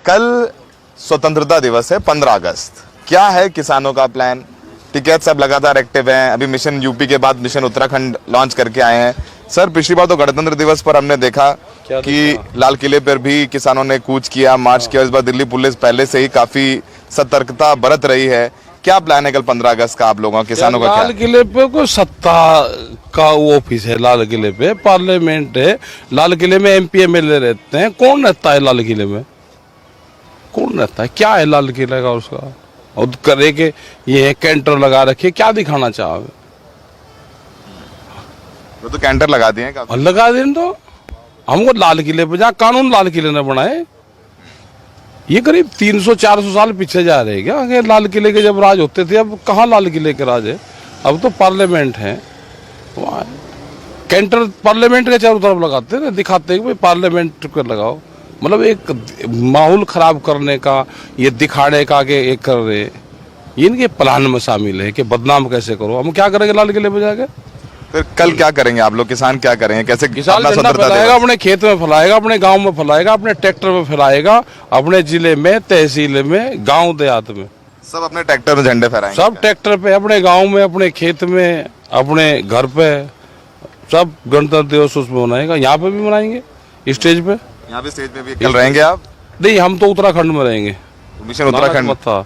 कल स्वतंत्रता दिवस है 15 अगस्त। क्या है किसानों का प्लान? टिकैत साहब लगातार एक्टिव हैं, अभी मिशन यूपी के बाद मिशन उत्तराखंड लॉन्च करके आए हैं। सर, पिछली बार तो गणतंत्र दिवस पर हमने देखा कि लाल किले पर भी किसानों ने कूच किया, मार्च किया। इस बार दिल्ली पुलिस पहले से ही काफी सतर्कता बरत रही है। क्या प्लान है कल 15 अगस्त का आप लोगों का, किसानों का? लाल किले पे कोई सत्ता का वो ऑफिस है, लाल किले पे पार्लियामेंट है। लाल किले में एमपी एमएलए रहते हैं। कौन रहता है लाल किले में? कौन रहता है? क्या है लाल किले का उसका? और करे के ये कैंटर लगा रखे, क्या दिखाना चाहे? तो कैंटर लगा दिए हैं, लगा दें तो हमको लाल किले पे जहाँ कानून लाल किले ने बनाए, ये करीब 300-400 साल पीछे जा रहे हैं क्या? आगे लाल किले के जब राज होते थे, अब कहाँ लाल किले के राज है? अब तो पार्लियामेंट है। वहाँ कैंटर पार्लियामेंट के चारों तरफ लगाते हैं, दिखाते हैं कि भाई पार्लियामेंट को लगाओ। मतलब एक माहौल खराब करने का, ये दिखाने का कि एक कर रहे, ये इनके प्लान में शामिल है कि बदनाम कैसे करो। हम क्या करेंगे लाल किले पे जाके? फिर कल क्या करेंगे आप लोग? किसान क्या करेंगे? कैसे किसान झंडा फैलाएगा? अपने खेत में फैलाएगा, अपने गांव में फैलाएगा, अपने ट्रैक्टर में फैलाएगा, अपने जिले में, तहसील में, गांव देहात में सब अपने ट्रैक्टर में झंडे फहराएंगे। सब ट्रैक्टर पे, अपने गांव में, अपने खेत में, अपने घर पे, सब गणतंत्र दिवस उसमें मनाएगा। यहाँ पे भी मनाएंगे स्टेज पे। यहाँ पे स्टेज पे भी कल रहेंगे आप? नहीं, हम तो उत्तराखंड में रहेंगे। मिशन उत्तराखंड था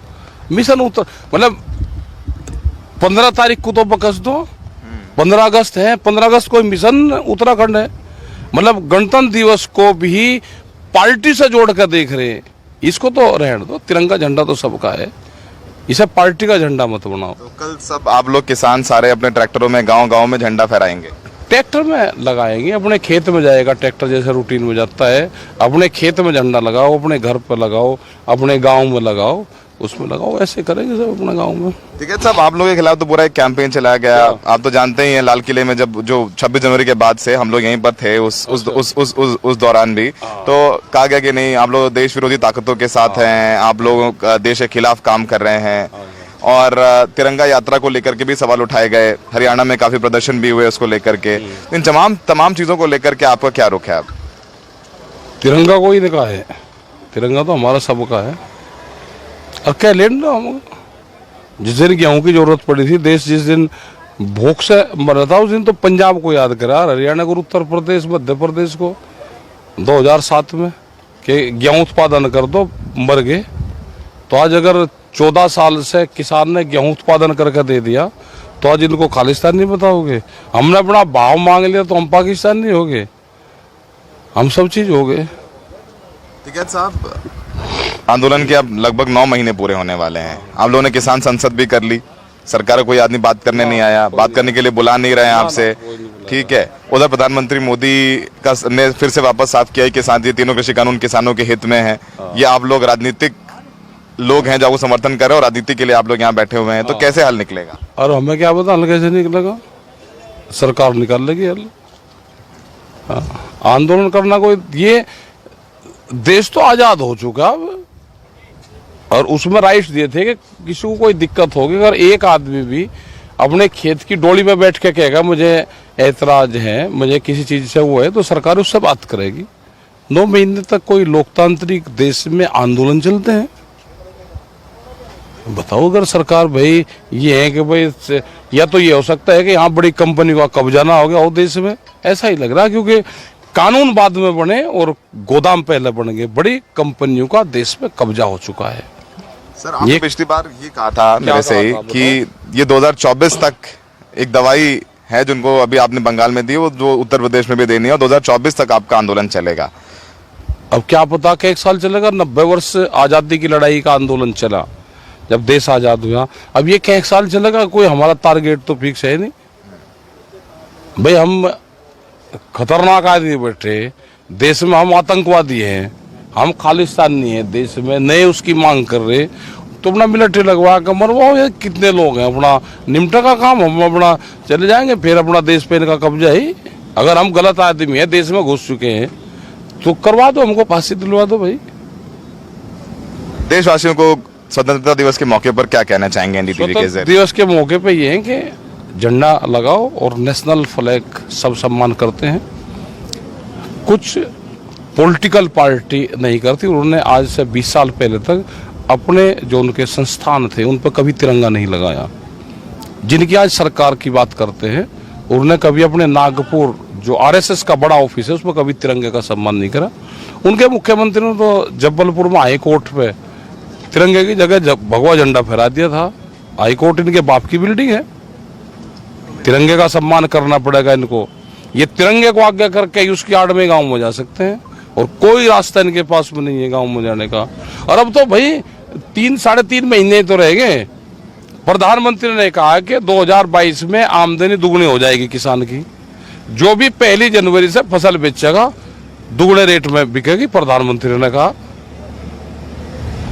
मिशन मतलब 15 तारीख को तो बकस दो, 15 अगस्त है। 15 अगस्त को मिशन उत्तराखंड है। मतलब गणतंत्र दिवस को भी पार्टी से जोड़ कर देख रहे हैं। इसको तो रहने दो, तिरंगा झंडा तो सबका है, इसे पार्टी का झंडा मत बनाओ। तो कल सब आप लोग किसान सारे अपने ट्रैक्टरों में गांव-गांव में झंडा फहराएंगे? ट्रैक्टर में लगाएंगे, अपने खेत में जाएगा ट्रैक्टर, जैसे रूटीन में जाता है। अपने खेत में झंडा लगाओ, अपने घर पर लगाओ, अपने गांव में लगाओ, उसमें लगाओ। ऐसे करेंगे सब अपने गांव में। ठीक है साहब, आप लोगों के खिलाफ तो पूरा एक कैंपेन चलाया गया। आप तो जानते ही हैं, लाल किले में जब जो 26 जनवरी के बाद से हम लोग यहीं पर थे, उस दौरान भी तो कहा गया कि नहीं, आप लोग देश विरोधी ताकतों के साथ हैं, आप लोग देश के खिलाफ काम कर रहे हैं। और तिरंगा यात्रा को लेकर के भी सवाल उठाए गए। हरियाणा में काफी प्रदर्शन भी हुए उसको लेकर के। इन तमाम चीजों को लेकर के आपका क्या रुख है? आप तिरंगा को ही देखा है, तिरंगा तो हमारा सबका है। और क्या लेना, हम जिस दिन गेहूं की जरूरत पड़ी थी, देश जिस दिन भूख से मर रहा था, उस दिन तो पंजाब को याद करा, हरियाणा को, उत्तर प्रदेश, मध्य प्रदेश को 2007 में कि गेहूं उत्पादन कर दो, मर गए। तो आज अगर 14 साल से किसान ने गेहूं उत्पादन करके दे दिया, तो आज इनको खालिस्तान नहीं बताओगे? हमने अपना भाव मांग लिया तो हम पाकिस्तान नहीं हो गए? हम सब चीज हो गए। ठीक है साहब, आंदोलन के अब लगभग 9 महीने पूरे होने वाले हैं। आप लोगों ने किसान संसद भी कर ली, सरकार कोई आदमी बात करने नहीं आया, बात करने के लिए बुला नहीं रहे हैं आपसे। ठीक है, उधर प्रधानमंत्री मोदी का ने फिर से वापस साफ किया कि ये तीनों कृषि कानून किसानों के हित में है। ये आप लोग राजनीतिक लोग हैं जो आपको समर्थन कर रहे हैं, और राजनीति के लिए आप लोग यहाँ बैठे हुए हैं, तो कैसे हल निकलेगा? और हमें क्या पता हल कैसे निकलेगा? सरकार निकाल लेगी हल। आंदोलन करना कोई, ये देश तो आजाद हो चुका अब, और उसमें राइट्स दिए थे कि किसी को कोई दिक्कत होगी, अगर एक आदमी भी अपने खेत की डोली में बैठ के कहेगा मुझे ऐतराज है, मुझे किसी चीज से वो है, तो सरकार उससे बात करेगी। 9 महीने तक कोई लोकतांत्रिक देश में आंदोलन चलते हैं? बताओ, अगर सरकार भाई ये है कि भाई, या तो ये हो सकता है कि यहाँ बड़ी कंपनी का कब्जा ना हो गया हो देश में, ऐसा ही लग रहा है, क्योंकि कानून बाद में बने और गोदाम पहले बन गए। बड़ी कंपनियों का देश में कब्जा हो चुका है। सर, आपने पिछली बार ये कहा था मेरे से ही कि ये 2024 तक एक दवाई है जिनको अभी आपने बंगाल में दी, वो जो उत्तर प्रदेश में भी देनी है, और 2024 तक आपका आंदोलन चलेगा। अब क्या पता कि 1 साल चलेगा? 90 वर्ष आजादी की लड़ाई का आंदोलन चला जब देश आजाद हुआ। अब ये क्या 1 साल चलेगा? कोई हमारा टारगेट तो फिक्स है नहीं भाई। हम खतरनाक आदमी बैठे देश में, हम आतंकवादी हैं, हम खालिस्तानी है देश में, नए उसकी मांग कर रहे, तो अपना मिलिट्री लगवा कर मरवाओ। ये कितने लोग हैं, अपना निमटा का काम, हम अपना चले जाएंगे, फिर अपना देश पे इनका कब्जा ही। अगर हम गलत आदमी है, देश में घुस चुके हैं, तो करवा दो, हमको फांसी दिलवा दो भाई। देशवासियों को स्वतंत्रता दिवस के मौके पर क्या कहना चाहेंगे एनडीटीवी के जरिए? दिवस के मौके पर ये है कि झंडा लगाओ और नेशनल फ्लैग सब सम्मान करते हैं। कुछ पॉलिटिकल पार्टी नहीं करती। उन्होंने आज से 20 साल पहले तक अपने जो उनके संस्थान थे उन पर कभी तिरंगा नहीं लगाया। जिनकी आज सरकार की बात करते हैं, उन्होंने कभी अपने नागपुर जो आरएसएस का बड़ा ऑफिस है उस पर कभी तिरंगे का सम्मान नहीं करा। उनके मुख्यमंत्री ने तो जबलपुर में हाई कोर्ट पे तिरंगे की जगह भगवा झंडा फहरा दिया था। हाई कोर्ट इनके बाप की बिल्डिंग है, तिरंगे का सम्मान करना पड़ेगा इनको। ये तिरंगे को आगे करके उसकी आड़ में गाँव में जा सकते हैं और कोई रास्ता इनके पास में नहीं है गाँव में जाने का। और अब तो भाई 3-3.5 महीने तो रह गए। प्रधानमंत्री ने कहा कि 2022 में आमदनी दुगनी हो जाएगी किसान की। जो भी 1 जनवरी से फसल बेचेगा दुगने रेट में बिकेगी, प्रधानमंत्री ने कहा।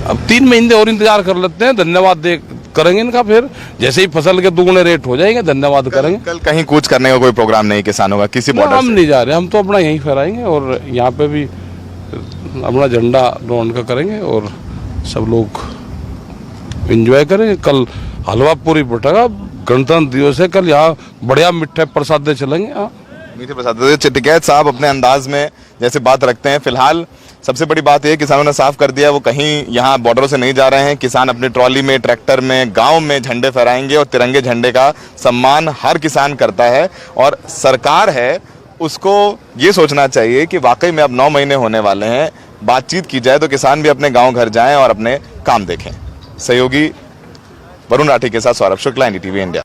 अब 3 महीने और इंतजार कर लेते हैं, धन्यवाद करेंगे इनका। फिर जैसे ही फसल के दुगने रेट हो जाएंगे धन्यवाद करेंगे। कल कहीं कूच करने का कोई प्रोग्राम नहीं किसानों का किसी बॉर्डर हम नहीं जा रहे, हम तो अपना यहीं फहराएंगे और यहाँ पे भी अपना झंडा रोहन का करेंगे और सब लोग एंजॉय करेंगे। कल हलवा पूरी बटेगा, गणतंत्र दिवस है कल। यहाँ बढ़िया मिठाई प्रसाद चलेंगे। हाँ, मीठे प्रसाद। टिकैत साहब अपने अंदाज में जैसे बात रखते हैं। फिलहाल सबसे बड़ी बात यह किसानों ने साफ कर दिया वो कहीं यहाँ बॉर्डरों से नहीं जा रहे हैं। किसान अपनी ट्रॉली में, ट्रैक्टर में, गांव में झंडे फहराएंगे और तिरंगे झंडे का सम्मान हर किसान करता है। और सरकार है उसको ये सोचना चाहिए कि वाकई में अब 9 महीने होने वाले हैं, बातचीत की जाए तो किसान भी अपने गाँव घर जाएं और अपने काम देखें। सहयोगी वरुण राठी के साथ सौरभ शुक्ला, NDTV इंडिया।